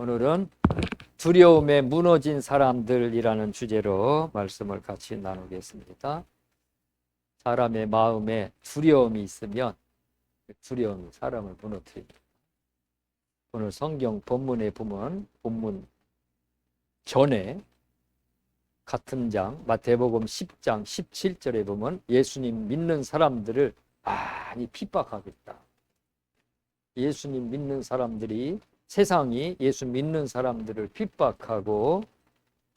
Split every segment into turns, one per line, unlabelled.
오늘은 두려움에 무너진 사람들이라는 주제로 말씀을 같이 나누겠습니다. 사람의 마음에 두려움이 있으면 그 두려움이 사람을 무너뜨립니다. 오늘 성경 본문에 보면 본문 전에 같은 장 마태복음 10장 17절에 보면 예수님 믿는 사람들을 많이 핍박하겠다. 예수님 믿는 사람들이 세상이 예수 믿는 사람들을 핍박하고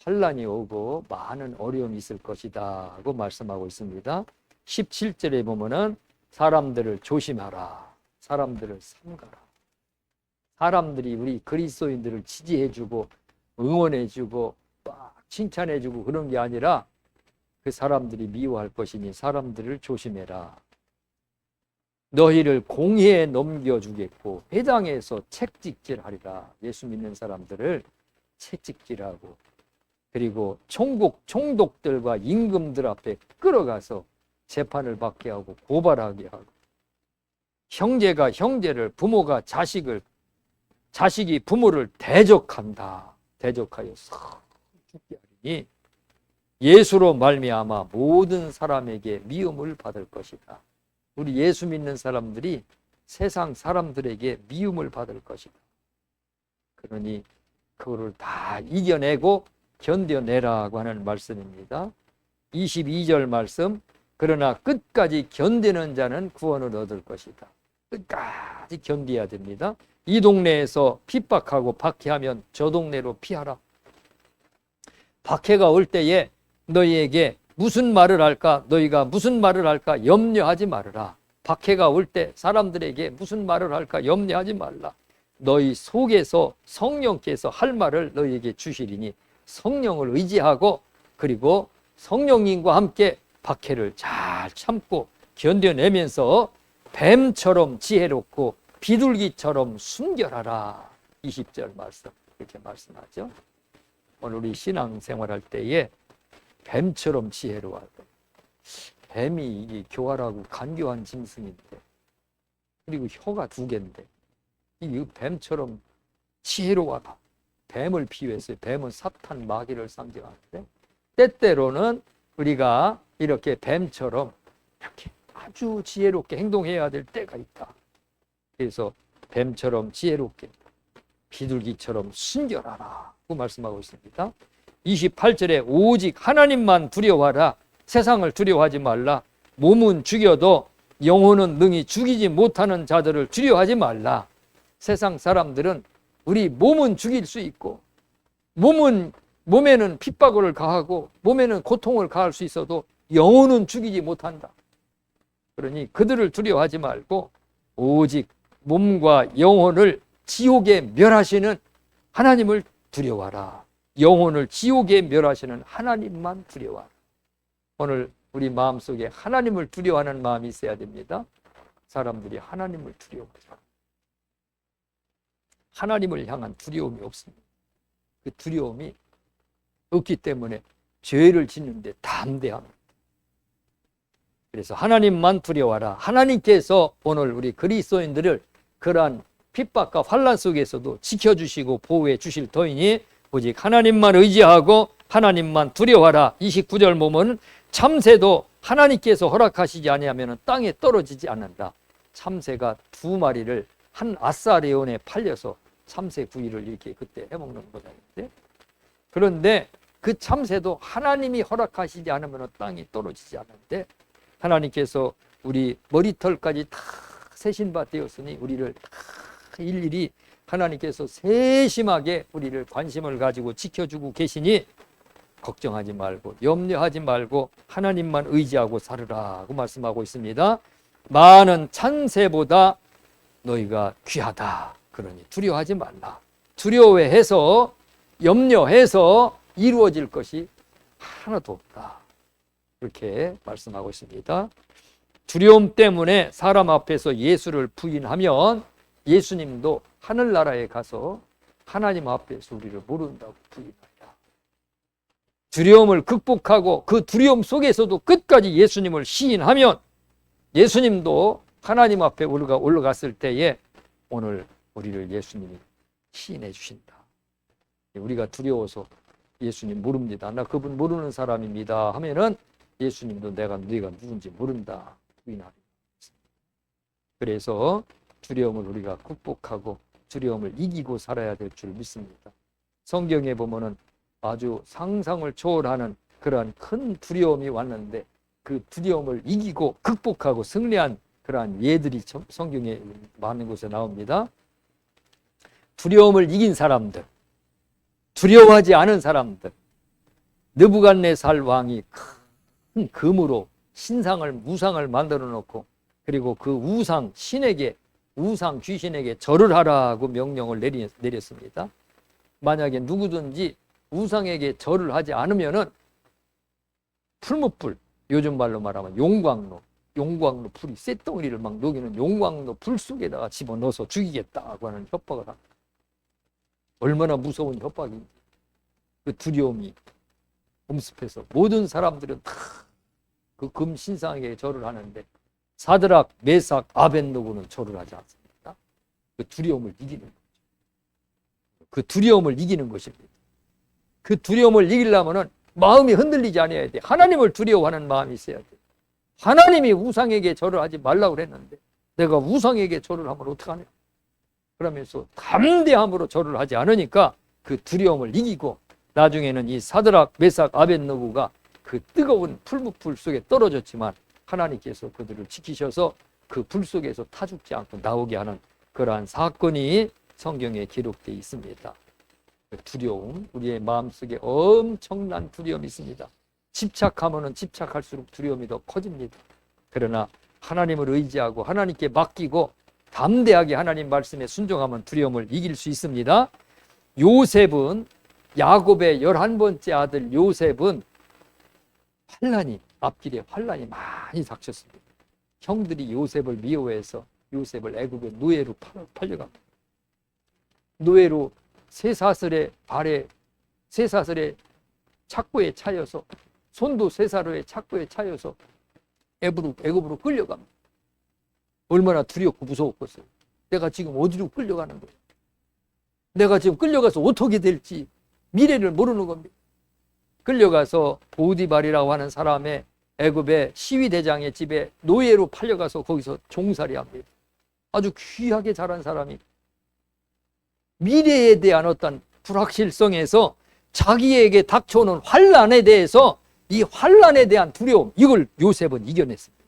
환난이 오고 많은 어려움이 있을 것이다 하고 말씀하고 있습니다. 17절에 보면은 사람들을 조심하라. 사람들을 삼가라. 사람들이 우리 그리스도인들을 지지해주고 응원해주고 막 칭찬해주고 그런 게 아니라 그 사람들이 미워할 것이니 사람들을 조심해라. 너희를 공회에 넘겨주겠고 회당에서 책찍질하리라. 예수 믿는 사람들을 책찍질하고 그리고 총독들과 임금들 앞에 끌어가서 재판을 받게 하고 고발하게 하고 형제가 형제를 부모가 자식을 자식이 부모를 대적한다. 대적하여 썩 죽게 하리니 예수로 말미암아 모든 사람에게 미움을 받을 것이다. 우리 예수 믿는 사람들이 세상 사람들에게 미움을 받을 것이다. 그러니 그거를 다 이겨내고 견뎌내라고 하는 말씀입니다. 22절 말씀, 그러나 끝까지 견디는 자는 구원을 얻을 것이다. 끝까지 견뎌야 됩니다. 이 동네에서 핍박하고 박해하면 저 동네로 피하라. 박해가 올 때에 너희에게 무슨 말을 할까? 너희가 무슨 말을 할까? 염려하지 말아라. 박해가 올 때 사람들에게 무슨 말을 할까? 염려하지 말라. 너희 속에서 성령께서 할 말을 너희에게 주시리니 성령을 의지하고 그리고 성령님과 함께 박해를 잘 참고 견뎌내면서 뱀처럼 지혜롭고 비둘기처럼 순결하라. 20절 말씀 이렇게 말씀하죠. 오늘 우리 신앙생활할 때에 뱀처럼 지혜로워야 돼. 뱀이 교활하고 간교한 짐승인데 그리고 혀가 2개인데 이 뱀처럼 지혜로워라. 뱀을 비유했어요. 뱀은 사탄 마귀를 상징하는데 때때로는 우리가 이렇게 뱀처럼 이렇게 아주 지혜롭게 행동해야 될 때가 있다. 그래서 뱀처럼 지혜롭게 비둘기처럼 순결하라 고 말씀하고 있습니다. 28절에 오직 하나님만 두려워하라. 세상을 두려워하지 말라. 몸은 죽여도 영혼은 능히 죽이지 못하는 자들을 두려워하지 말라. 세상 사람들은 우리 몸은 죽일 수 있고 몸에는 핍박을 가하고 몸에는 고통을 가할 수 있어도 영혼은 죽이지 못한다. 그러니 그들을 두려워하지 말고 오직 몸과 영혼을 지옥에 멸하시는 하나님을 두려워하라. 영혼을 지옥에 멸하시는 하나님만 두려워하라. 오늘 우리 마음속에 하나님을 두려워하는 마음이 있어야 됩니다. 사람들이 하나님을 두려워하죠. 하나님을 향한 두려움이 없습니다. 그 두려움이 없기 때문에 죄를 짓는데 담대합니다. 그래서 하나님만 두려워하라. 하나님께서 오늘 우리 그리스도인들을 그러한 핍박과 환난 속에서도 지켜주시고 보호해 주실 터이니 오직 하나님만 의지하고 하나님만 두려워하라. 29절 보면 참새도 하나님께서 허락하시지 아니하면 땅에 떨어지지 않는다. 참새가 2마리를 한 아사레온에 팔려서 참새 구이를 이렇게 그때 해먹는 거였는데 그런데 그 참새도 하나님이 허락하시지 않으면 땅에 떨어지지 않는데 하나님께서 우리 머리털까지 다 세신바 되었으니 우리를 다 일일이 하나님께서 세심하게 우리를 관심을 가지고 지켜주고 계시니 걱정하지 말고 염려하지 말고 하나님만 의지하고 살으라고 말씀하고 있습니다. 많은 참새보다 너희가 귀하다. 그러니 두려워하지 말라. 두려워해서 염려해서 이루어질 것이 하나도 없다. 이렇게 말씀하고 있습니다. 두려움 때문에 사람 앞에서 예수를 부인하면 예수님도 하늘나라에 가서 하나님 앞에서 우리를 모른다고 부인하라. 두려움을 극복하고 그 두려움 속에서도 끝까지 예수님을 시인하면 예수님도 하나님 앞에 우리가 올라갔을 때에 오늘 우리를 예수님이 시인해 주신다. 우리가 두려워서 예수님 모릅니다. 나 그분 모르는 사람입니다 하면은 예수님도 네가 누군지 모른다 부인하리라. 그래서 두려움을 우리가 극복하고 두려움을 이기고 살아야 될 줄 믿습니다. 성경에 보면은 아주 상상을 초월하는 그러한 큰 두려움이 왔는데 그 두려움을 이기고 극복하고 승리한 그러한 예들이 성경에 많은 곳에 나옵니다. 두려움을 이긴 사람들, 두려워하지 않은 사람들, 느부갓네살 왕이 큰 금으로 신상을 우상을 만들어 놓고 그리고 그 우상 신에게 우상 귀신에게 절을 하라고 명령을 내렸습니다. 만약에 누구든지 우상에게 절을 하지 않으면은 풀무불, 요즘 말로 말하면 용광로 불이 쇳덩어리를 막 녹이는 용광로 불 속에다가 집어넣어서 죽이겠다고 하는 협박을 합니다. 얼마나 무서운 협박인지. 그 두려움이 엄습해서 모든 사람들은 다 그 금 신상에게 절을 하는데 사드락, 메삭, 아벳느고는 절을 하지 않습니다. 그 두려움을 이기는 거죠. 그 두려움을 이기는 것입니다. 그 두려움을 이기려면은 마음이 흔들리지 않아야 돼. 하나님을 두려워하는 마음이 있어야 돼. 하나님이 우상에게 절을 하지 말라고 그랬는데 내가 우상에게 절을 하면 어떡하냐? 그러면서 담대함으로 절을 하지 않으니까 그 두려움을 이기고 나중에는 이 사드락, 메삭, 아벳느고가 그 뜨거운 풀무불 속에 떨어졌지만 하나님께서 그들을 지키셔서 그 불 속에서 타 죽지 않고 나오게 하는 그러한 사건이 성경에 기록되어 있습니다. 두려움, 우리의 마음속에 엄청난 두려움이 있습니다. 집착하면 집착할수록 두려움이 더 커집니다. 그러나 하나님을 의지하고 하나님께 맡기고 담대하게 하나님 말씀에 순종하면 두려움을 이길 수 있습니다. 요셉은 야곱의 11번째 아들 요셉은 앞길에 환난이 많이 닥쳤습니다. 형들이 요셉을 미워해서 요셉을 애굽의 노예로 팔려갑니다. 노예로 쇠사슬의 착고에 차여서 손도 쇠사슬의 착고에 차여서 애굽으로 끌려갑니다. 얼마나 두렵고 무서웠겠어요. 내가 지금 어디로 끌려가는 거예요? 내가 지금 끌려가서 어떻게 될지 미래를 모르는 겁니다. 끌려가서 보디발이라고 하는 사람의 애굽의 시위대장의 집에 노예로 팔려가서 거기서 종살이 합니다. 아주 귀하게 자란 사람이 미래에 대한 어떤 불확실성에서 자기에게 닥쳐오는 환난에 대해서 이 환난에 대한 두려움, 이걸 요셉은 이겨냈습니다.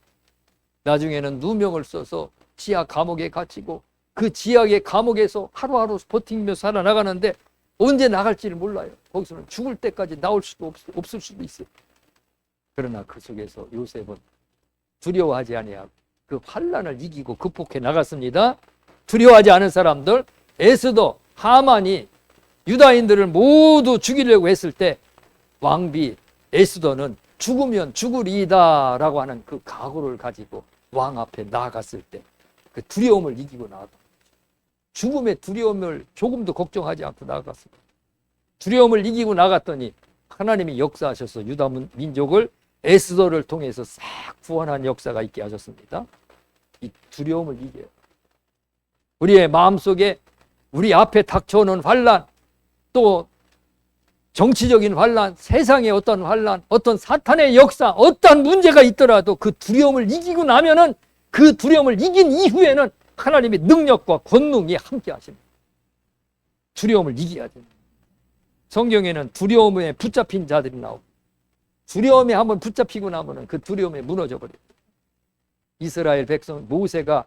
나중에는 누명을 써서 지하 감옥에 갇히고 그 지하의 감옥에서 하루하루 버티며 살아나가는데 언제 나갈지를 몰라요. 거기서는 죽을 때까지 나올 수도 없을 수도 있어요. 그러나 그 속에서 요셉은 두려워하지 아니하고 그 환난을 이기고 극복해 나갔습니다. 두려워하지 않은 사람들, 에스더, 하만이 유다인들을 모두 죽이려고 했을 때 왕비 에스더는 죽으면 죽으리이다 라고 하는 그 각오를 가지고 왕 앞에 나아갔을 때 그 두려움을 이기고 나아갔다. 죽음의 두려움을 조금도 걱정하지 않고 나아갔습니다. 두려움을 이기고 나갔더니 하나님이 역사하셔서 유다 민족을 에스더를 통해서 싹 구원한 역사가 있게 하셨습니다. 이 두려움을 이겨요. 우리의 마음속에 우리 앞에 닥쳐오는 환난, 또 정치적인 환난, 세상의 어떤 환난, 어떤 사탄의 역사, 어떠한 문제가 있더라도 그 두려움을 이기고 나면은 그 두려움을 이긴 이후에는 하나님의 능력과 권능이 함께 하십니다. 두려움을 이겨야 됩니다. 성경에는 두려움에 붙잡힌 자들이 나오고 두려움에 한번 붙잡히고 나면은 그 두려움에 무너져 버려요. 이스라엘 백성 모세가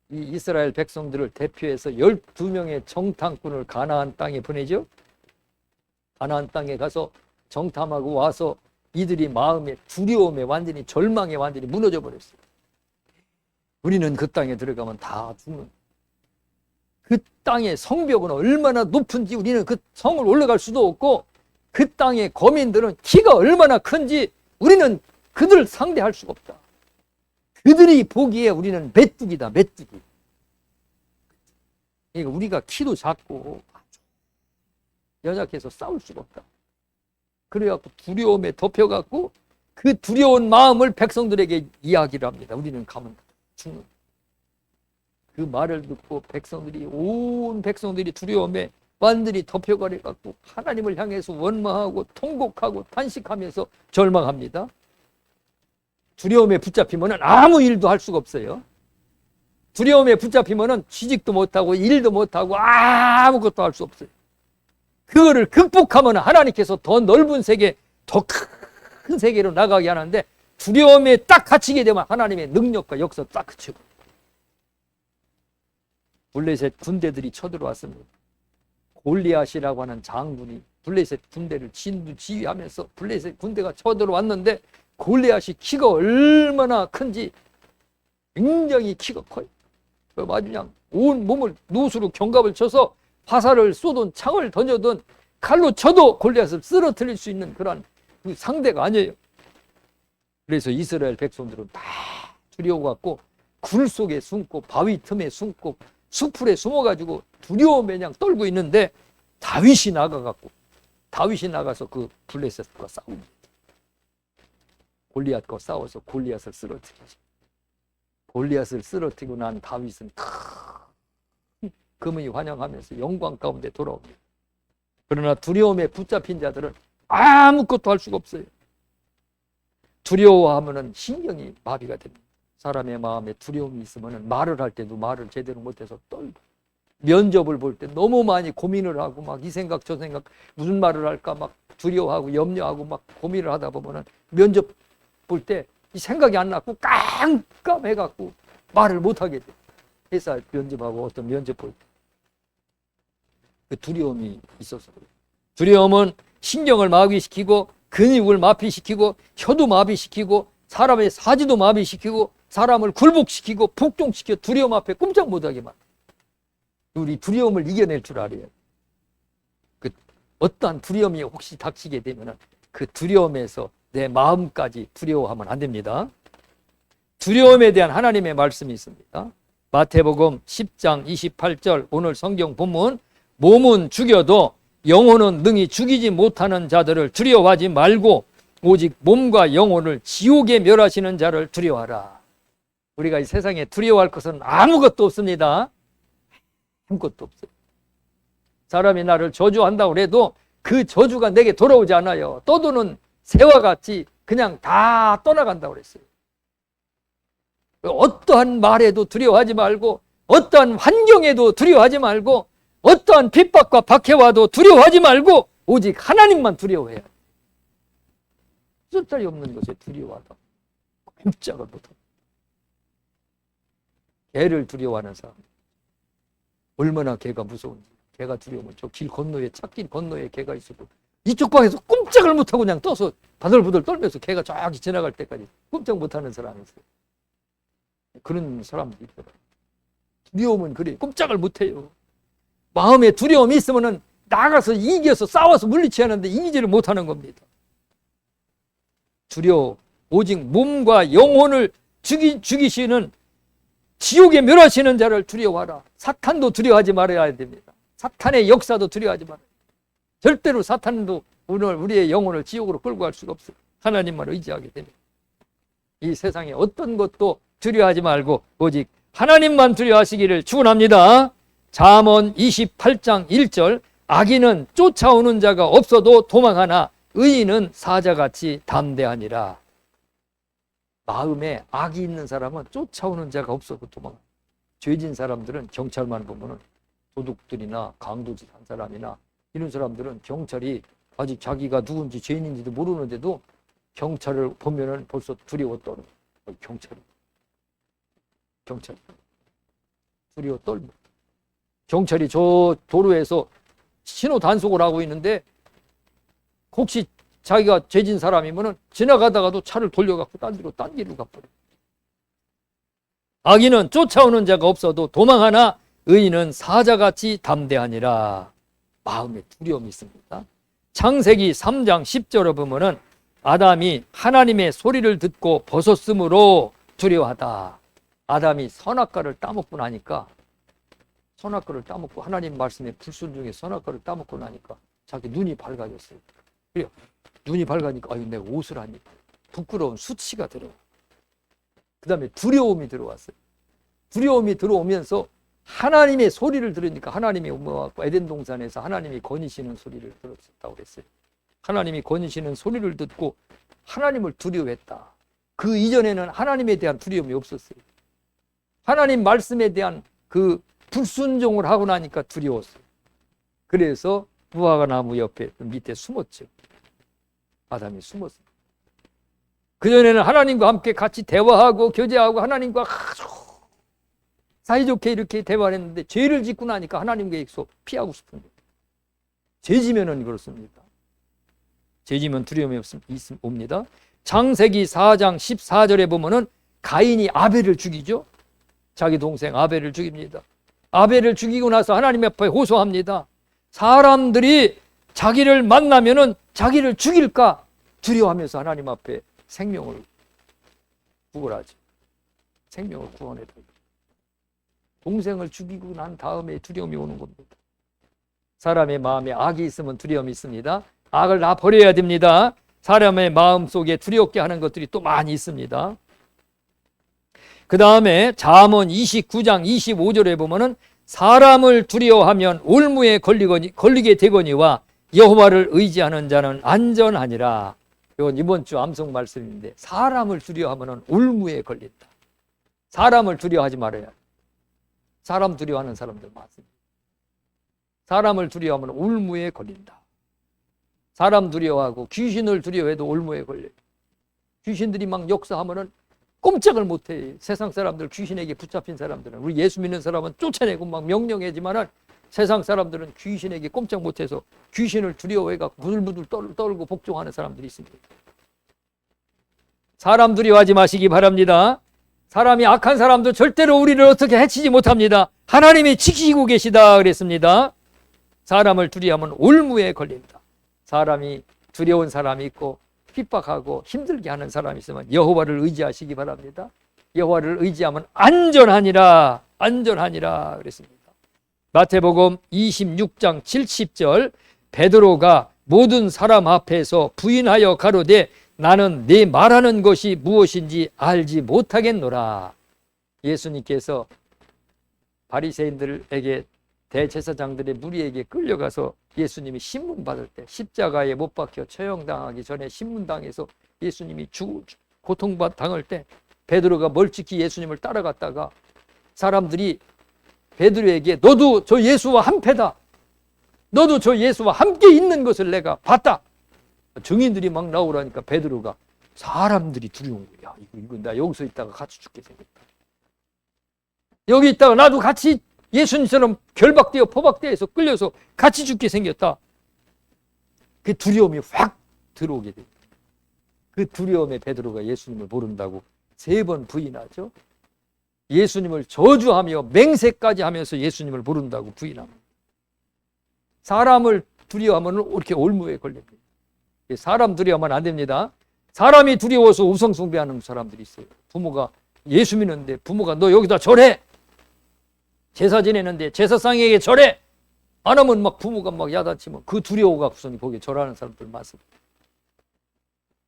이 이스라엘 백성들을 대표해서 12명의 정탐꾼을 가나안 땅에 보내죠. 가나안 땅에 가서 정탐하고 와서 이들이 마음의 두려움에 완전히 절망에 완전히 무너져 버렸어요. 우리는 그 땅에 들어가면 다 죽는, 그 땅의 성벽은 얼마나 높은지 우리는 그 성을 올라갈 수도 없고 그 땅의 거민들은 키가 얼마나 큰지 우리는 그들을 상대할 수가 없다. 그들이 보기에 우리는 메뚜기다, 메뚜기. 그러니까 우리가 키도 작고 연약해서 싸울 수가 없다. 그래갖고 두려움에 덮여갖고 그 두려운 마음을 백성들에게 이야기를 합니다. 우리는 가면 죽는. 그 말을 듣고 온 백성들이 두려움에 완전히 덮여가려 갖고 하나님을 향해서 원망하고 통곡하고 탄식하면서 절망합니다. 두려움에 붙잡히면 아무 일도 할 수가 없어요. 두려움에 붙잡히면 취직도 못하고 일도 못하고 아무것도 할 수 없어요. 그거를 극복하면 하나님께서 더 넓은 세계, 더 큰 세계로 나가게 하는데, 두려움에 딱 갇히게 되면 하나님의 능력과 역사 딱 그치고, 블레셋 군대들이 쳐들어왔습니다. 골리앗이라고 하는 장군이 블레셋 군대를 지휘하면서 블레셋 군대가 쳐들어왔는데, 골리앗이 키가 얼마나 큰지 굉장히 키가 커요. 아주 그냥 온 몸을 노수로 견갑을 쳐서 화살을 쏘든 창을 던져든 칼로 쳐도 골리앗을 쓰러뜨릴 수 있는 그런 그 상대가 아니에요. 그래서 이스라엘 백성들은 다 두려워갖고 굴 속에 숨고 바위 틈에 숨고 수풀에 숨어가지고 두려움 매냥 떨고 있는데, 다윗이 나가서 그 블레셋과 싸웁니다. 골리앗과 싸워서 골리앗을 쓰러뜨리지. 골리앗을 쓰러뜨리고 난 다윗은 큰 금이 환영하면서 영광 가운데 돌아옵니다. 그러나 두려움에 붙잡힌 자들은 아무것도 할 수가 없어요. 두려워하면 신경이 마비가 됩니다. 사람의 마음에 두려움이 있으면 말을 할 때도 말을 제대로 못해서 떨고, 면접을 볼 때 너무 많이 고민을 하고 막 이 생각 저 생각 무슨 말을 할까 막 두려워하고 염려하고 막 고민을 하다 보면 면접 볼 때 이 생각이 안 나고 깜깜해갖고 말을 못하게 돼. 회사 면접하고 어떤 면접 볼 때 그 두려움이 있어서 그래요. 두려움은 신경을 마비시키고 근육을 마비시키고 혀도 마비시키고 사람의 사지도 마비시키고 사람을 굴복시키고 복종시켜 두려움 앞에 꼼짝 못하게 만들어요. 우리 두려움을 이겨낼 줄 알아요. 그 어떠한 두려움이 혹시 닥치게 되면 그 두려움에서 내 마음까지 두려워하면 안 됩니다. 두려움에 대한 하나님의 말씀이 있습니다. 마태복음 10장 28절 오늘 성경 본문, 몸은 죽여도 영혼은 능히 죽이지 못하는 자들을 두려워하지 말고 오직 몸과 영혼을 지옥에 멸하시는 자를 두려워하라. 우리가 이 세상에 두려워할 것은 아무것도 없습니다. 아무것도 없어요. 사람이 나를 저주한다고 해도 그 저주가 내게 돌아오지 않아요. 떠도는 새와 같이 그냥 다 떠나간다고 그랬어요. 어떠한 말에도 두려워하지 말고 어떠한 환경에도 두려워하지 말고 어떠한 핍박과 박해와도 두려워하지 말고 오직 하나님만 두려워해야 돼. 쓸데기 없는 것에 두려워하다 꼼짝을 못하고, 개를 두려워하는 사람 얼마나 개가 무서운지. 개가 두려우면 저 길 건너에 찻길 건너에 개가 있어도 이쪽 방에서 꼼짝을 못하고 그냥 떠서 바들바들 떨면서 개가 저기 지나갈 때까지 꼼짝 못하는 사람이 있어요. 그런 사람들이 있더라고요. 두려움은 그래, 꼼짝을 못해요. 마음에 두려움이 있으면 나가서 이겨서 싸워서 물리쳐야 하는데 이기지를 못하는 겁니다. 두려워. 오직 몸과 영혼을 죽이시는 지옥에 멸하시는 자를 두려워하라. 사탄도 두려워하지 말아야 됩니다. 사탄의 역사도 두려워하지 말아야 됩니다. 절대로 사탄도 오늘 우리의 영혼을 지옥으로 끌고 갈 수가 없어요. 하나님만 의지하게 됩니다. 이 세상에 어떤 것도 두려워하지 말고 오직 하나님만 두려워하시기를 축원합니다. 잠언 28장 1절, 악인은 쫓아오는 자가 없어도 도망하나 의인은 사자같이 담대하니라. 마음에 악이 있는 사람은 쫓아오는 자가 없어도 도망가. 죄진 사람들은 경찰만 보면은 도둑들이나 강도짓 한 사람이나 이런 사람들은 경찰이 아직 자기가 누군지 죄인인지도 모르는데도 경찰을 보면은 벌써 두려워 떨어. 경찰 두려워 떨고, 경찰이 저 도로에서 신호 단속을 하고 있는데 혹시 자기가 죄진 사람이면은 지나가다가도 차를 돌려갖고 딴 길로 가버려. 악인은 쫓아오는 자가 없어도 도망하나 의인은 사자같이 담대하니라. 마음에 두려움이 있습니다. 창세기 3장 10절에 보면은 아담이 하나님의 소리를 듣고 벗었으므로 두려워하다. 아담이 선악과를 따먹고 나니까, 선악과를 따먹고 하나님 말씀에 불순종해 선악과를 따먹고 나니까 자기 눈이 밝아졌어요. 그래요. 눈이 밝으니까 아유, 내가 옷을 안 입고 부끄러운 수치가 들어와. 그 다음에 두려움이 들어왔어요. 두려움이 들어오면서 하나님의 소리를 들으니까 하나님이 모아갖고 에덴 동산에서 하나님이 거니시는 소리를 들었다고 그랬어요. 하나님이 거니시는 소리를 듣고 하나님을 두려워했다. 그 이전에는 하나님에 대한 두려움이 없었어요. 하나님 말씀에 대한 그 불순종을 하고 나니까 두려웠어요. 그래서 무화과 나무 옆에 밑에 숨었죠. 아담이 숨었어요. 그전에는 하나님과 함께 같이 대화하고 교제하고 하나님과 아주 사이좋게 이렇게 대화를 했는데 죄를 짓고 나니까 하나님과 계속 피하고 싶은 거예요. 죄 지면은 그렇습니다. 죄 지면 두려움이 옵니다. 창세기 4장 14절에 보면은 가인이 아벨을 죽이죠. 자기 동생 아벨을 죽입니다. 아벨을 죽이고 나서 하나님 앞에 호소합니다. 사람들이 자기를 만나면은 자기를 죽일까 두려워하면서 하나님 앞에 생명을 구걸하죠. 생명을 구원해요. 동생을 죽이고 난 다음에 두려움이 오는 겁니다. 사람의 마음에 악이 있으면 두려움이 있습니다. 악을 다 버려야 됩니다. 사람의 마음 속에 두렵게 하는 것들이 또 많이 있습니다. 그 다음에 잠언 29장 25절에 보면은 사람을 두려워하면 올무에 걸리게 되거니와 여호와를 의지하는 자는 안전하니라. 이건 이번 주 암송 말씀인데 사람을 두려워하면 올무에 걸린다. 사람을 두려워하지 말아야 돼. 사람 두려워하는 사람들 많습니다. 사람을 두려워하면 올무에 걸린다. 사람 두려워하고 귀신을 두려워해도 올무에 걸려요. 귀신들이 막 역사하면은 꼼짝을 못해. 세상 사람들 귀신에게 붙잡힌 사람들은 우리 예수 믿는 사람은 쫓아내고 막 명령하지만은 세상 사람들은 귀신에게 꼼짝 못해서 귀신을 두려워해갖고 부들부들 떨고 복종하는 사람들이 있습니다. 사람 두려워하지 마시기 바랍니다. 사람이 악한 사람도 절대로 우리를 어떻게 해치지 못합니다. 하나님이 지키고 계시다 그랬습니다. 사람을 두려워하면 올무에 걸린다. 사람이 두려운 사람이 있고 핍박하고 힘들게 하는 사람이 있으면 여호와를 의지하시기 바랍니다. 여호와를 의지하면 안전하니라 그랬습니다. 마태복음 26장 70절 베드로가 모든 사람 앞에서 부인하여 가로되 나는 네 말하는 것이 무엇인지 알지 못하겠노라. 예수님께서 바리새인들에게 대제사장들의 무리에게 끌려가서 예수님이 신문 받을 때 십자가에 못 박혀 처형당하기 전에 신문당해서 예수님이 고통당할 때 베드로가 멀찍이 예수님을 따라갔다가 사람들이 베드로에게 너도 저 예수와 한패다. 너도 저 예수와 함께 있는 것을 내가 봤다. 증인들이 막 나오라니까 베드로가 사람들이 두려운 거야. 이거 나 여기서 있다가 같이 죽게 생겼다. 여기 있다가 나도 같이 예수님처럼 결박되어 포박되어서 끌려서 같이 죽게 생겼다. 그 두려움이 확 들어오게 됩니다. 그 두려움에 베드로가 예수님을 모른다고 3번 부인하죠. 예수님을 저주하며 맹세까지 하면서 예수님을 모른다고 부인합니다. 사람을 두려워하면 이렇게 올무에 걸립니다. 사람 두려워하면 안 됩니다. 사람이 두려워서 우상숭배하는 사람들이 있어요. 부모가 예수 믿는데 부모가 너 여기다 절해. 제사 지내는데 제사상에게 절해. 안 하면 막 부모가 막 야단치면 그 두려워가 우선 거기에 절하는 사람들 많습니다.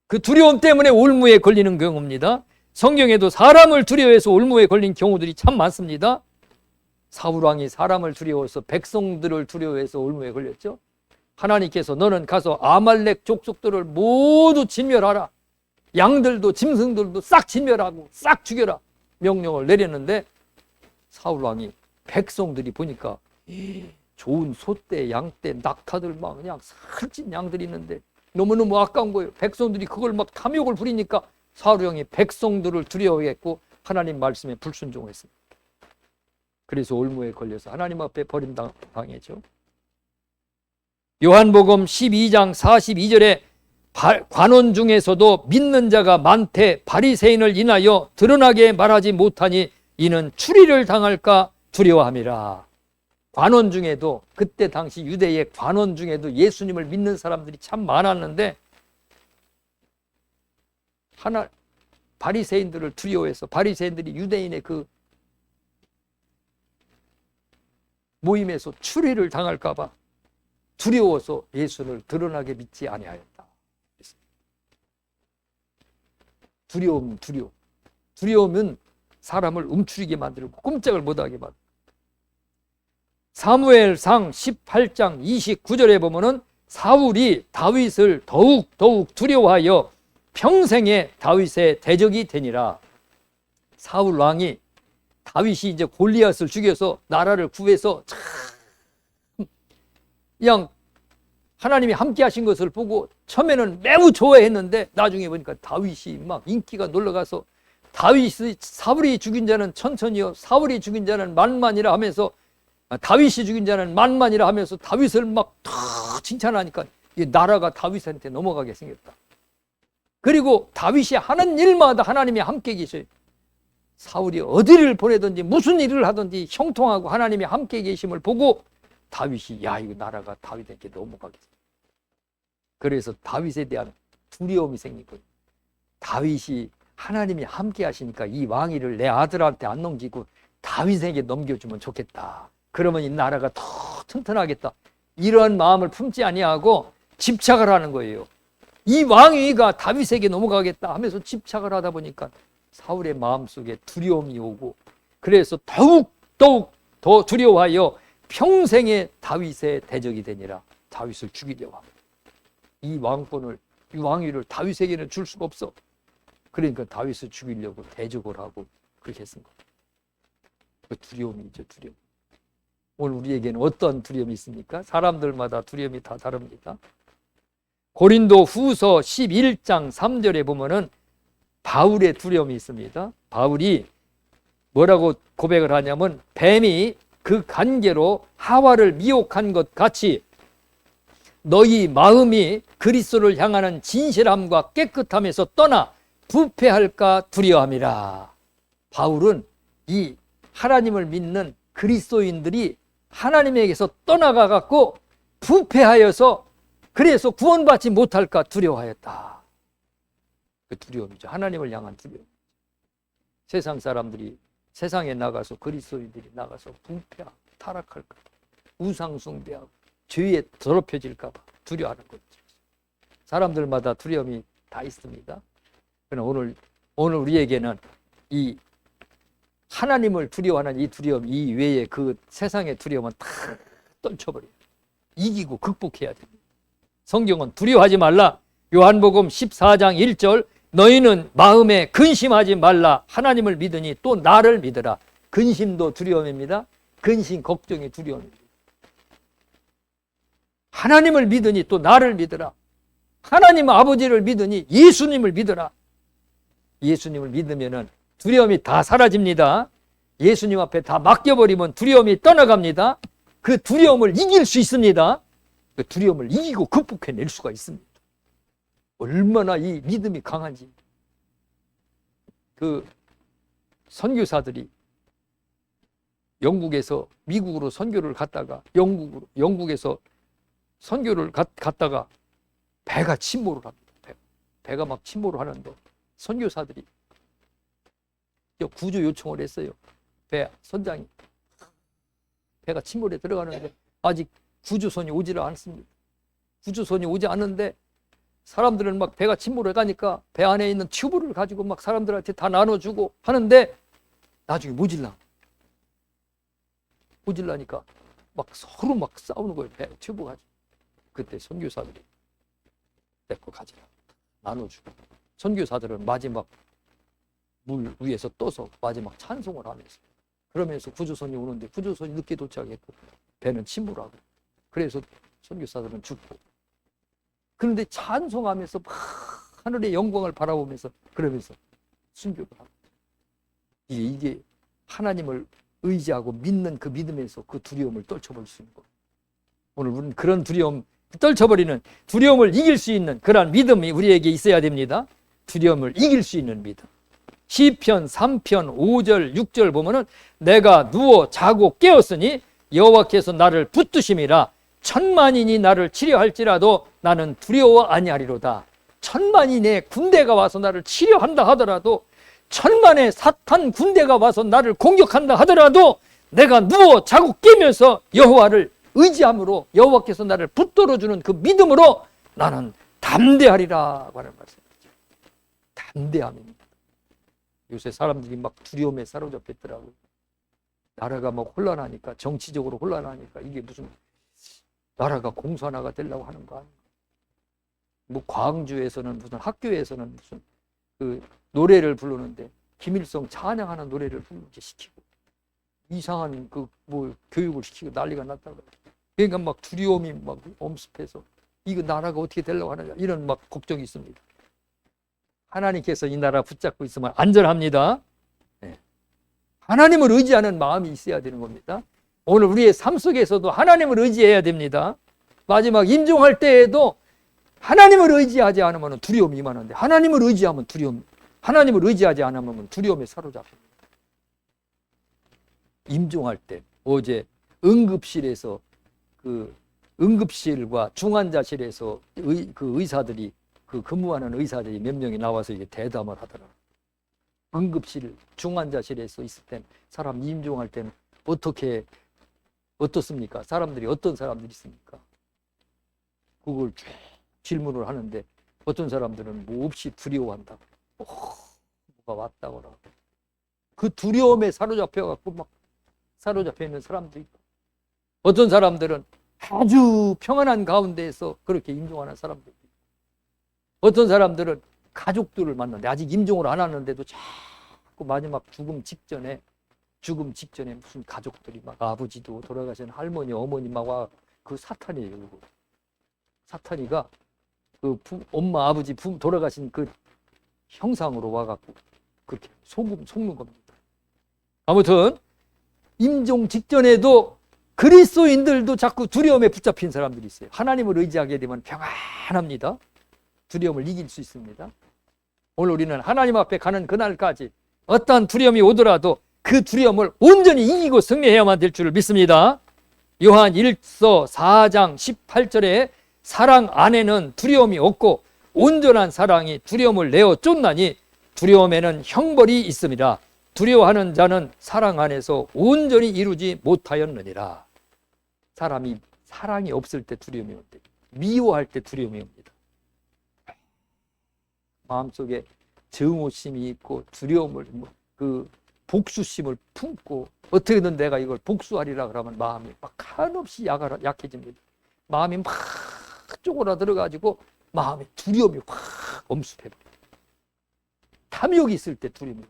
그 두려움 때문에 올무에 걸리는 경우입니다. 성경에도 사람을 두려워해서 올무에 걸린 경우들이 참 많습니다. 사울왕이 사람을 두려워해서 백성들을 두려워해서 올무에 걸렸죠. 하나님께서 너는 가서 아말렉 족속들을 모두 진멸하라. 양들도 짐승들도 싹 진멸하고 싹 죽여라. 명령을 내렸는데 사울왕이 백성들이 보니까 좋은 소떼, 양떼, 낙타들 막 그냥 살찐 양들이 있는데 너무너무 아까운 거예요. 백성들이 그걸 막 탐욕을 부리니까 사울왕이 백성들을 두려워했고 하나님 말씀에 불순종했습니다. 그래서 올무에 걸려서 하나님 앞에 버림당했죠. 요한복음 12장 42절에 관원 중에서도 믿는 자가 많되 바리새인을 인하여 드러나게 말하지 못하니 이는 추리를 당할까 두려워함이라. 관원 중에도 그때 당시 유대의 관원 중에도 예수님을 믿는 사람들이 참 많았는데 바리새인들을 두려워해서 바리새인들이 유대인의 그 모임에서 추리를 당할까 봐 두려워서 예수를 드러나게 믿지 아니하였다. 두려움은 사람을 움츠리게 만들고 꼼짝을 못하게 만들고 사무엘상 18장 29절에 보면은 사울이 다윗을 더욱 두려워하여 평생에 다윗의 대적이 되니라. 사울 왕이 다윗이 이제 골리앗을 죽여서 나라를 구해서 참 그냥 하나님이 함께 하신 것을 보고 처음에는 매우 좋아했는데 나중에 보니까 다윗이 막 인기가 놀러가서 사울이 죽인 자는 천천히요 사울이 죽인 자는 만만이라 하면서 다윗이 죽인 자는 만만이라 하면서 다윗을 막 칭찬하니까 이 나라가 다윗한테 넘어가게 생겼다. 그리고 다윗이 하는 일마다 하나님이 함께 계셔요. 사울이 어디를 보내든지 무슨 일을 하든지 형통하고 하나님이 함께 계심을 보고 다윗이 야 이거 나라가 다윗에게 넘어가겠어. 그래서 다윗에 대한 두려움이 생기고 다윗이 하나님이 함께 하시니까 이 왕위를 내 아들한테 안 넘기고 다윗에게 넘겨주면 좋겠다. 그러면 이 나라가 더 튼튼하겠다. 이런 마음을 품지 아니하고 집착을 하는 거예요. 이 왕위가 다윗에게 넘어가겠다 하면서 집착을 하다 보니까 사울의 마음속에 두려움이 오고 그래서 더욱 더 두려워하여 평생에 다윗의 대적이 되니라. 다윗을 죽이려고 합니다. 이 왕권을 이 왕위를 다윗에게는 줄 수가 없어. 그러니까 다윗을 죽이려고 대적을 하고 그렇게 했습니다. 그 두려움이죠, 두려움. 오늘 우리에게는 어떤 두려움이 있습니까? 사람들마다 두려움이 다 다릅니다. 고린도 후서 11장 3절에 보면은 바울의 두려움이 있습니다. 바울이 뭐라고 고백을 하냐면 뱀이 그 관계로 하와를 미혹한 것 같이 너희 마음이 그리스도를 향하는 진실함과 깨끗함에서 떠나 부패할까 두려워함이라. 바울은 이 하나님을 믿는 그리스도인들이 하나님에게서 떠나가 갖고 부패하여서 그래서 구원받지 못할까 두려워하였다. 그 두려움이죠. 하나님을 향한 두려움. 세상 사람들이 세상에 나가서 그리스도인들이 나가서 부패하고 타락할까 우상 숭배하고 죄에 더럽혀질까 봐 두려워하는 거죠. 사람들마다 두려움이 다 있습니다. 그러나 오늘 우리에게는 이 하나님을 두려워하는 이 두려움 이외에 그 세상의 두려움은 다 떨쳐버려요. 이기고 극복해야 됩니다. 성경은 두려워하지 말라. 요한복음 14장 1절 너희는 마음에 근심하지 말라. 하나님을 믿으니 또 나를 믿으라. 근심도 두려움입니다. 근심, 걱정이 두려움입니다. 하나님을 믿으니 또 나를 믿으라. 하나님 아버지를 믿으니 예수님을 믿으라. 예수님을 믿으면은 두려움이 다 사라집니다. 예수님 앞에 다 맡겨버리면 두려움이 떠나갑니다. 그 두려움을 이길 수 있습니다. 그 두려움을 이기고 극복해낼 수가 있습니다. 얼마나 이 믿음이 강한지. 그 선교사들이 영국에서 미국으로 선교를 갔다가 영국에서 선교를 갔다가 배가 침몰을 합니다. 배가 막 침몰을 하는데 선교사들이 구조 요청을 했어요. 배 선장이 배가 침몰에 들어가는데 아직 구조선이 오지를 않습니다. 구조선이 오지 않는데 사람들은 막 배가 침몰해 가니까 배 안에 있는 튜브를 가지고 막 사람들한테 다 나눠주고 하는데 나중에 모질라니까 막 서로 막 싸우는 거예요. 배 튜브 가지고. 그때 선교사들이 내 거 가지라 나눠주고 선교사들은 마지막 물 위에서 떠서 마지막 찬송을 하면서 그러면서 구조선이 오는데 구조선이 늦게 도착했고 배는 침몰하고 그래서 선교사들은 죽고 그런데 찬송하면서 막 하늘의 영광을 바라보면서 그러면서 순교를 합니다. 이게 하나님을 의지하고 믿는 그 믿음에서 그 두려움을 떨쳐버릴 수 있는 거예요. 오늘 우리는 그런 두려움 떨쳐버리는 두려움을 이길 수 있는 그러한 믿음이 우리에게 있어야 됩니다. 두려움을 이길 수 있는 믿음. 시편 3편 5절 6절 보면은 내가 누워 자고 깨었으니 여호와께서 나를 붙드심이라 천만인이 나를 치려할지라도 나는 두려워 아니하리로다. 천만인의 군대가 와서 나를 치려한다 하더라도 천만의 사탄 군대가 와서 나를 공격한다 하더라도 내가 누워 자고 깨면서 여호와를 의지함으로 여호와께서 나를 붙들어주는 그 믿음으로 나는 담대하리라고 하는 말씀이죠. 담대함입니다. 요새 사람들이 막 두려움에 사로잡혔더라고요. 나라가 막 혼란하니까, 정치적으로 혼란하니까 이게 무슨 나라가 공산화가 되려고 하는 거 아니야. 뭐 광주에서는 무슨 학교에서는 무슨 그 노래를 부르는데 김일성 찬양하는 노래를 부르게 시키고 이상한 그 뭐 교육을 시키고 난리가 났다고. 그러니까 막 두려움이 막 엄습해서 이거 나라가 어떻게 되려고 하느냐 이런 막 걱정이 있습니다. 하나님께서 이 나라 붙잡고 있으면 안전합니다. 네. 하나님을 의지하는 마음이 있어야 되는 겁니다. 오늘 우리의 삶 속에서도 하나님을 의지해야 됩니다. 마지막 임종할 때에도 하나님을 의지하지 않으면 두려움이 임하는데 하나님을 의지하면 하나님을 의지하지 않으면 두려움에 사로잡힙니다. 임종할 때 어제 응급실에서 그 응급실과 중환자실에서 그 의사들이 그 근무하는 의사들이 몇 명이 나와서 이게 대담을 하더라고요. 응급실, 중환자실에서 있을 땐 사람 임종할 때는 어떻습니까? 사람들이 어떤 사람들이 있습니까? 그걸 쭉 질문을 하는데 어떤 사람들은 뭐 없이 두려워한다고. 뭐가 왔다고 그러고. 그 두려움에 사로잡혀갖고 막 사로잡혀 있는 사람도 있고 어떤 사람들은 아주 평안한 가운데에서 그렇게 임종하는 사람도 있고 어떤 사람들은 가족들을 만났는데 아직 임종을 안 하는데도 자꾸 마지막 죽음 직전에 무슨 가족들이 막 아버지도 돌아가신 할머니, 어머니 막 와 그 사탄이에요. 사탄이가 그 엄마, 아버지 돌아가신 그 형상으로 와갖고 그렇게 속는 겁니다. 아무튼 임종 직전에도 그리스도인들도 자꾸 두려움에 붙잡힌 사람들이 있어요. 하나님을 의지하게 되면 평안합니다. 두려움을 이길 수 있습니다. 오늘 우리는 하나님 앞에 가는 그날까지 어떠한 두려움이 오더라도 그 두려움을 온전히 이기고 승리해야만 될 줄을 믿습니다. 요한 1서 4장 18절에 사랑 안에는 두려움이 없고 온전한 사랑이 두려움을 내어 쫓나니 두려움에는 형벌이 있습니다. 두려워하는 자는 사랑 안에서 온전히 이루지 못하였느니라. 사람이 사랑이 없을 때 두려움이 온대. 미워할 때 두려움이 옵니다. 마음속에 증오심이 있고 두려움을 그 복수심을 품고 어떻게든 내가 이걸 복수하리라 그러면 마음이 막 한없이 약해집니다. 마음이 막 쪼그라들어가지고 마음에 두려움이 확 엄습해요. 탐욕이 있을 때 두려움이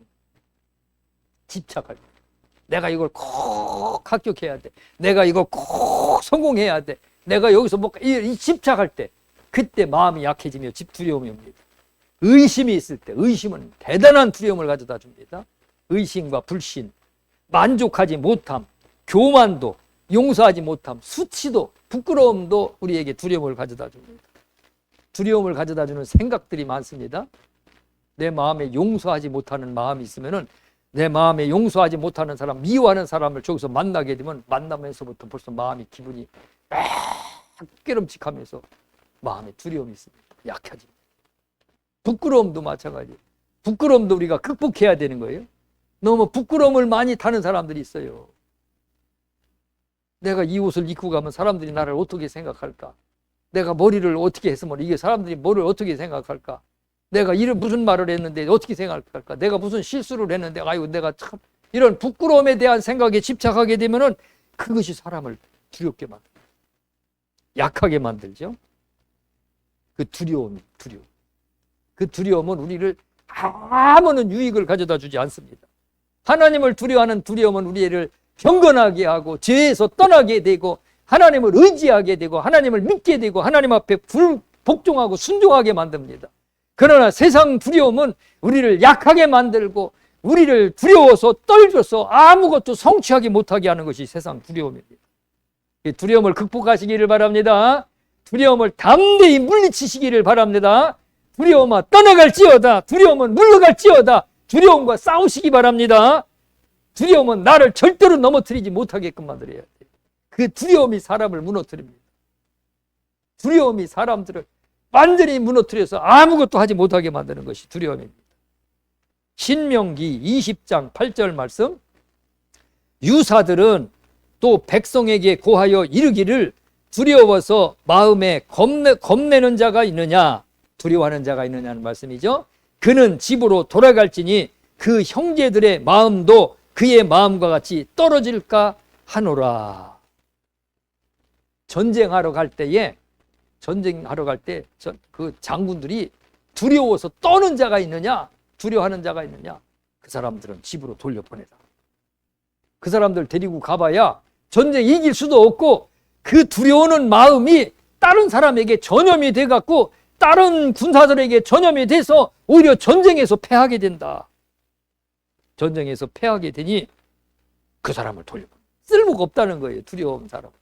집착할 때 내가 이걸 꼭 합격해야 돼. 내가 이걸 꼭 성공해야 돼. 내가 여기서 뭐 이 집착할 때 그때 마음이 약해지며 두려움이 옵니다. 의심이 있을 때 의심은 대단한 두려움을 가져다 줍니다. 의심과 불신, 만족하지 못함, 교만도, 용서하지 못함, 수치도, 부끄러움도 우리에게 두려움을 가져다 줍니다. 두려움을 가져다 주는 생각들이 많습니다. 내 마음에 용서하지 못하는 마음이 있으면은 내 마음에 용서하지 못하는 사람, 미워하는 사람을 저기서 만나게 되면 만나면서부터 벌써 마음이 기분이 깨름직하면서 마음에 두려움이 있습니다. 약해집니다. 부끄러움도 마찬가지예요. 부끄러움도 우리가 극복해야 되는 거예요. 너무 부끄러움을 많이 타는 사람들이 있어요. 내가 이 옷을 입고 가면 사람들이 나를 어떻게 생각할까? 내가 머리를 어떻게 했으면 이게 사람들이 뭐를 어떻게 생각할까? 내가 이런 무슨 말을 했는데 어떻게 생각할까? 내가 무슨 실수를 했는데 아이고 내가 참 이런 부끄러움에 대한 생각에 집착하게 되면은 그것이 사람을 두렵게 만들어요. 약하게 만들죠. 그 두려움. 그 두려움은 우리를 아무런 유익을 가져다 주지 않습니다. 하나님을 두려워하는 두려움은 우리를 경건하게 하고 죄에서 떠나게 되고 하나님을 의지하게 되고 하나님을 믿게 되고 하나님 앞에 복종하고 순종하게 만듭니다. 그러나 세상 두려움은 우리를 약하게 만들고 우리를 두려워서 떨줘서 아무것도 성취하지 못하게 하는 것이 세상 두려움입니다. 이 두려움을 극복하시기를 바랍니다. 두려움을 담대히 물리치시기를 바랍니다. 두려움아 떠나갈지어다. 두려움은 물러갈지어다. 두려움과 싸우시기 바랍니다. 두려움은 나를 절대로 넘어뜨리지 못하게끔 만들어야 돼요. 그 두려움이 사람을 무너뜨립니다. 두려움이 사람들을 완전히 무너뜨려서 아무것도 하지 못하게 만드는 것이 두려움입니다. 신명기 20장 8절 말씀, 유사들은 또 백성에게 고하여 이르기를 두려워서 마음에 겁내는 자가 있느냐, 두려워하는 자가 있느냐는 말씀이죠. 그는 집으로 돌아갈지니 그 형제들의 마음도 그의 마음과 같이 떨어질까 하노라. 전쟁하러 갈 때 그 장군들이 두려워서 떠는 자가 있느냐, 두려워하는 자가 있느냐, 그 사람들은 집으로 돌려보내라. 그 사람들 데리고 가봐야 전쟁 이길 수도 없고, 그 두려워하는 마음이 다른 사람에게 전염이 돼갖고 다른 군사들에게 전염이 돼서 오히려 전쟁에서 패하게 된다. 전쟁에서 패하게 되니 그 사람을 돌려보내. 쓸모가 없다는 거예요. 두려워하는 사람.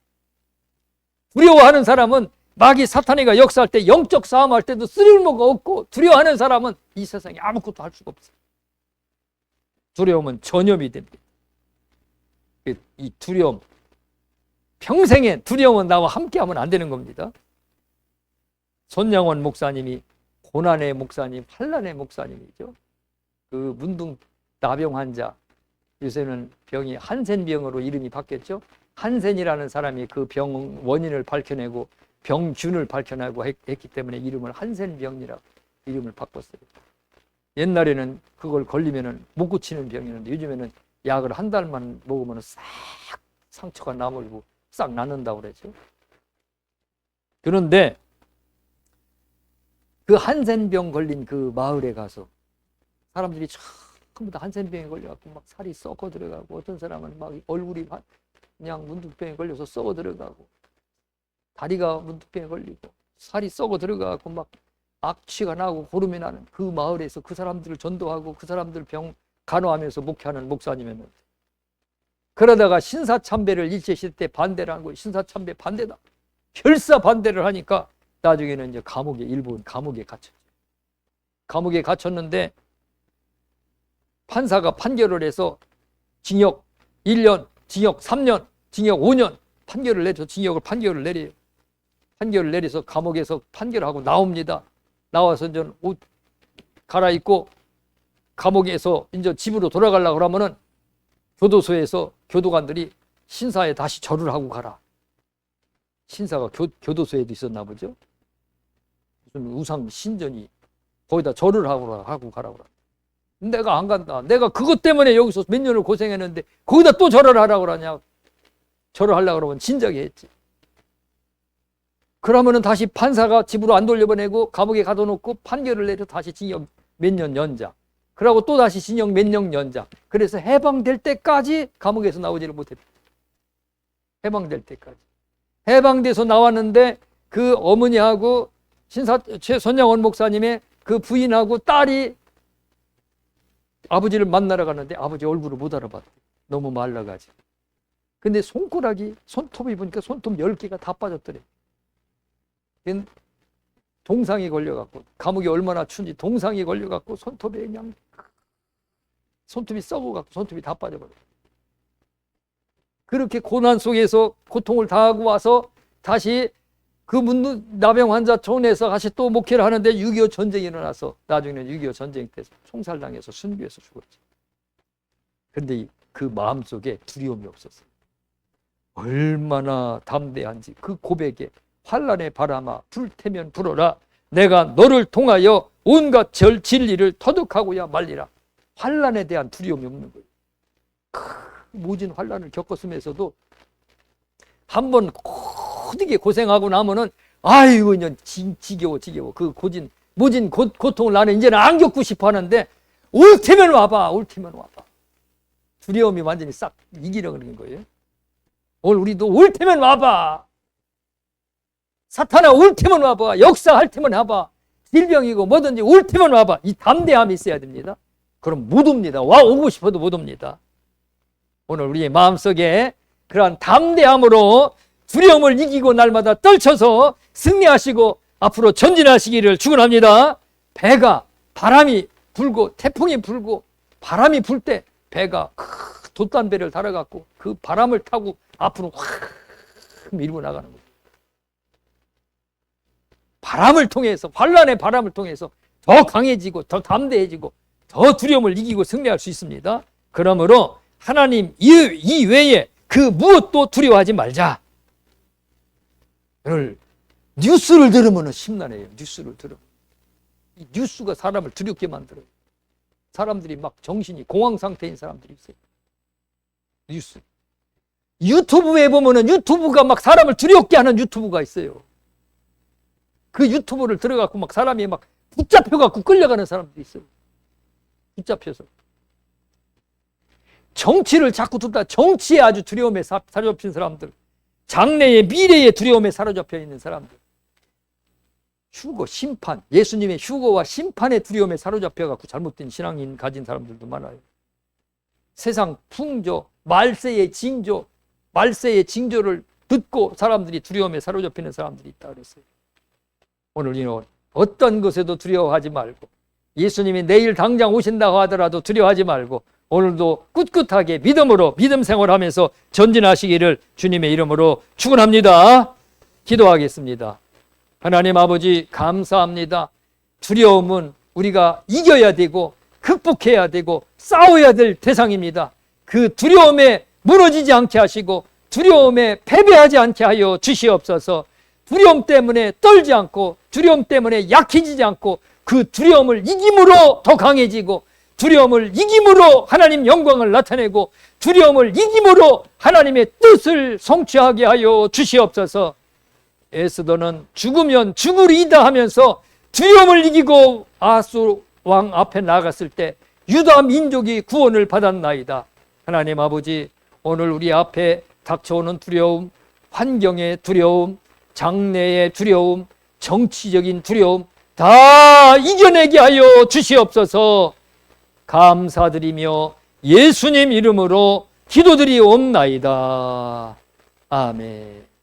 두려워하는 사람은 마귀 사탄이가 역사할 때, 영적 싸움할 때도 쓸모가 없고, 두려워하는 사람은 이 세상에 아무것도 할 수가 없어요. 두려움은 전염이 됩니다. 이 두려움, 평생에 두려움은 나와 함께하면 안 되는 겁니다. 손양원 목사님이 고난의 목사님, 환난의 목사님이죠. 그 문둥 나병 환자, 요새는 병이 한센병으로 이름이 바뀌었죠. 한센이라는 사람이 그 병 원인을 밝혀내고 병균을 밝혀내고 했기 때문에 이름을 한센병이라고 이름을 바꿨어요. 옛날에는 그걸 걸리면은 못 고치는 병이었는데, 요즘에는 약을 한 달만 먹으면 싹 상처가 나물고 싹 낫는다고 그러죠. 그런데 그 한센병 걸린 그 마을에 가서 사람들이 전부 다 한센병에 걸려갖고 막 살이 썩어 들어가고, 어떤 사람은 막 얼굴이 그냥 문둥병에 걸려서 썩어 들어가고, 다리가 문둥병에 걸리고 살이 썩어 들어가고 막 악취가 나고 고름이 나는 그 마을에서 그 사람들을 전도하고 그 사람들 병 간호하면서 목회하는 목사님이었는데, 그러다가 신사참배를 일제시대 때 반대를 한 거예요. 신사참배 반대다. 결사 반대를 하니까 나중에는 이제 일본 감옥에 갇혔죠. 감옥에 갇혔는데 판사가 판결을 해서 징역 1년, 징역 3년, 징역 5년 판결을 내서 판결을 내려요. 판결을 내려서 감옥에서 판결하고 나옵니다. 나와서 이제 옷 갈아입고 감옥에서 이제 집으로 돌아가려고 그러면은 교도소에서 교도관들이 신사에 다시 절을 하고 가라. 신사가 교도소에도 있었나 보죠. 무슨 우상 신전이 거기다 절을 하고 가라고 그래. 내가 안 간다. 내가 그것 때문에 여기서 몇 년을 고생했는데 거기다 또 절을 하라고 그러냐. 절을 하려고 그러면 진작에 했지. 그러면은 다시 판사가 집으로 안 돌려보내고 감옥에 가둬놓고 판결을 내려 다시 징역 몇 년 연장. 그러고 또 다시 징역 몇 년 연장. 그래서 해방될 때까지 감옥에서 나오지를 못했다. 해방될 때까지. 해방돼서 나왔는데 그 어머니하고 손양원 목사님의 그 부인하고 딸이 아버지를 만나러 가는데 아버지 얼굴을 못 알아봤대. 너무 말라가지고. 근데 손톱이 보니까 손톱 10개가 다 빠졌더래. 동상이 걸려갖고, 감옥이 얼마나 추운지 동상이 걸려갖고 손톱이 그냥 손톱이 썩어갖고 손톱이 다 빠져버려. 그렇게 고난 속에서 고통을 당하고 와서 다시 그 나병 환자촌에서 다시 또 목회를 하는데 6.25 전쟁이 일어나서 나중에는 6.25 전쟁 때 총살당해서 순교해서 죽었지. 그런데 그 마음속에 두려움이 없었어요. 얼마나 담대한지. 그 고백에 환난의 바람아 불태면 불어라. 내가 너를 통하여 온갖 진리를 터득하고야 말리라. 환난에 대한 두려움이 없는 거예요. 모진 환난을 겪었으면서도 한번 고되게 고생하고 나면은 아이고 그냥 지겨워. 그 모진 고통을 나는 이제는 안 겪고 싶어 하는데 올 테면 와봐. 두려움이 완전히 싹 이기려고 그러는 거예요. 오늘 우리도 올 테면 와봐. 사탄아 올 테면 와봐. 역사할 테면 와봐. 질병이고 뭐든지 올 테면 와봐. 이 담대함이 있어야 됩니다. 그럼 못 옵니다. 오고 싶어도 못 옵니다. 오늘 우리의 마음속에 그러한 담대함으로 두려움을 이기고 날마다 떨쳐서 승리하시고 앞으로 전진하시기를 축원합니다. 배가 바람이 불고 태풍이 불고 바람이 불 때 배가 돛단배를 달아갖고 그 바람을 타고 앞으로 확 밀고 나가는 거예요. 바람을 통해서, 환난의 바람을 통해서 더 강해지고 더 담대해지고 더 두려움을 이기고 승리할 수 있습니다. 그러므로 하나님 이외에 그 무엇도 두려워하지 말자. 오늘 뉴스를 들으면 심란해요. 뉴스를 들으면. 이 뉴스가 사람을 두렵게 만들어요. 사람들이 막 정신이 공황 상태인 사람들이 있어요. 뉴스. 유튜브에 보면은 유튜브가 막 사람을 두렵게 하는 유튜브가 있어요. 그 유튜브를 들어갖고 막 사람이 막 붙잡혀갖고 끌려가는 사람들이 있어요. 붙잡혀서. 정치를 자꾸 듣다 정치에 아주 두려움에 사로잡힌 사람들, 장래의 미래의 두려움에 사로잡혀 있는 사람들, 휴거, 심판, 예수님의 휴거와 심판의 두려움에 사로잡혀갖고 잘못된 신앙인 가진 사람들도 많아요. 세상 풍조, 말세의 징조를 듣고 사람들이 두려움에 사로잡히는 사람들이 있다 그랬어요. 오늘 이는 어떤 것에도 두려워하지 말고, 예수님이 내일 당장 오신다고 하더라도 두려워하지 말고, 오늘도 꿋꿋하게 믿음으로 믿음 생활하면서 전진하시기를 주님의 이름으로 축원합니다. 기도하겠습니다. 하나님 아버지, 감사합니다. 두려움은 우리가 이겨야 되고 극복해야 되고 싸워야 될 대상입니다. 그 두려움에 무너지지 않게 하시고 두려움에 패배하지 않게 하여 주시옵소서. 두려움 때문에 떨지 않고 두려움 때문에 약해지지 않고 그 두려움을 이김으로 더 강해지고 두려움을 이김으로 하나님 영광을 나타내고 두려움을 이김으로 하나님의 뜻을 성취하게 하여 주시옵소서. 에스더는 죽으면 죽으리이다 하면서 두려움을 이기고 아수 왕 앞에 나갔을 때 유다 민족이 구원을 받았나이다. 하나님 아버지, 오늘 우리 앞에 닥쳐오는 두려움, 환경의 두려움, 장래의 두려움, 정치적인 두려움 다 이겨내게 하여 주시옵소서. 감사드리며 예수님 이름으로 기도드리옵나이다. 아멘.